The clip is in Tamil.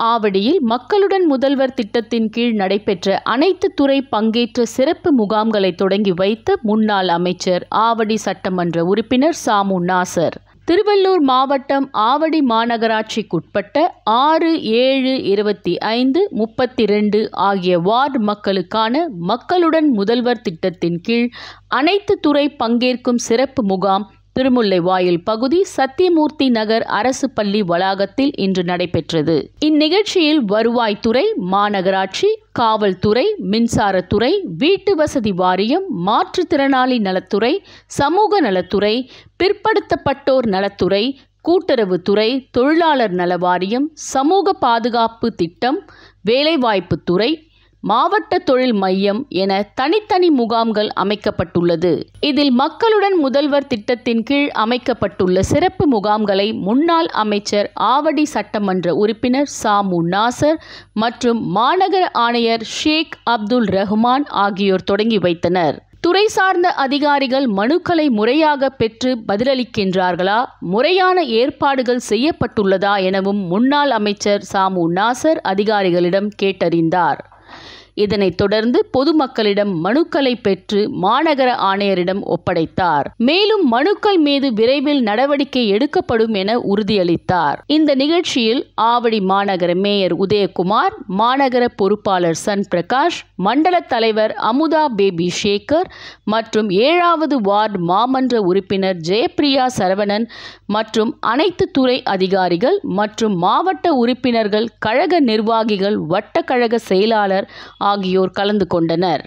ஆவடியில் மக்களுடன் முதல்வர் திட்டத்தின் கீழ் நடைபெற்ற அனைத்து துறை பங்கேற்ற சிறப்பு முகாம்களை தொடங்கி வைத்த முன்னாள் அமைச்சர் ஆவடி சட்டமன்ற உறுப்பினர் சாமு நாசர். திருவள்ளூர் மாவட்டம் ஆவடி மாநகராட்சிக்குட்பட்ட 6, 7, 25, 32 ஆகிய வார்டு மக்களுக்கான மக்களுடன் முதல்வர் திட்டத்தின் கீழ் அனைத்து துறை பங்கேற்கும் சிறப்பு முகாம் திருமுல்லைவாயில் பகுதி சத்தியமூர்த்தி நகர் அரசு பள்ளி வளாகத்தில் இன்று நடைபெற்றது. இந்நிகழ்ச்சியில் வருவாய்த்துறை, மாநகராட்சி, காவல்துறை, மின்சாரத்துறை, வீட்டு வசதி வாரியம், மாற்றுத்திறனாளி நலத்துறை, சமூக நலத்துறை, பிற்படுத்தப்பட்டோர் நலத்துறை, கூட்டுறவுத்துறை, தொழிலாளர் நல வாரியம், சமூக பாதுகாப்பு திட்டம், வேலைவாய்ப்புத்துறை, மாவட்ட தொழில் மையம் என தனித்தனி முகாம்கள் அமைக்கப்பட்டுள்ளது. இதில் மக்களுடன் முதல்வர் திட்டத்தின் கீழ் அமைக்கப்பட்டுள்ள சிறப்பு முகாம்களை முன்னாள் அமைச்சர் ஆவடி சட்டமன்ற உறுப்பினர் சாமு நாசர் மற்றும் மாநகர ஆணையர் ஷேக் அப்துல் ரஹ்மான் ஆகியோர் தொடங்கி வைத்தனர். துறை சார்ந்த அதிகாரிகள் மனுக்களை முறையாக பெற்று பதிலளிக்கின்றார்களா, முறையான ஏற்பாடுகள் செய்யப்பட்டுள்ளதா எனவும் முன்னாள் அமைச்சர் சாமு நாசர் அதிகாரிகளிடம் கேட்டறிந்தார். இதனைத் தொடர்ந்து பொதுமக்களிடம் மனுக்களை பெற்று மாநகர ஆணையரிடம் ஒப்படைத்தார். மேலும் மனுக்கள் மீது விரைவில் நடவடிக்கை எடுக்கப்படும் என உறுதியளித்தார். இந்த நிகழ்ச்சியில் ஆவடி மாநகர மேயர் உதயகுமார், மாநகர பொறுப்பாளர் சன் பிரகாஷ், மண்டல தலைவர் அமுதா பேபி சேகர் மற்றும் 7வது வார்டு மாமன்ற உறுப்பினர் ஜெயப்பிரியா சரவணன் மற்றும் அனைத்து துறை அதிகாரிகள் மற்றும் மாவட்ட உறுப்பினர்கள், கழக நிர்வாகிகள், வட்ட கழக செயலாளர் ஆகியோர் கலந்து கொண்டனர்.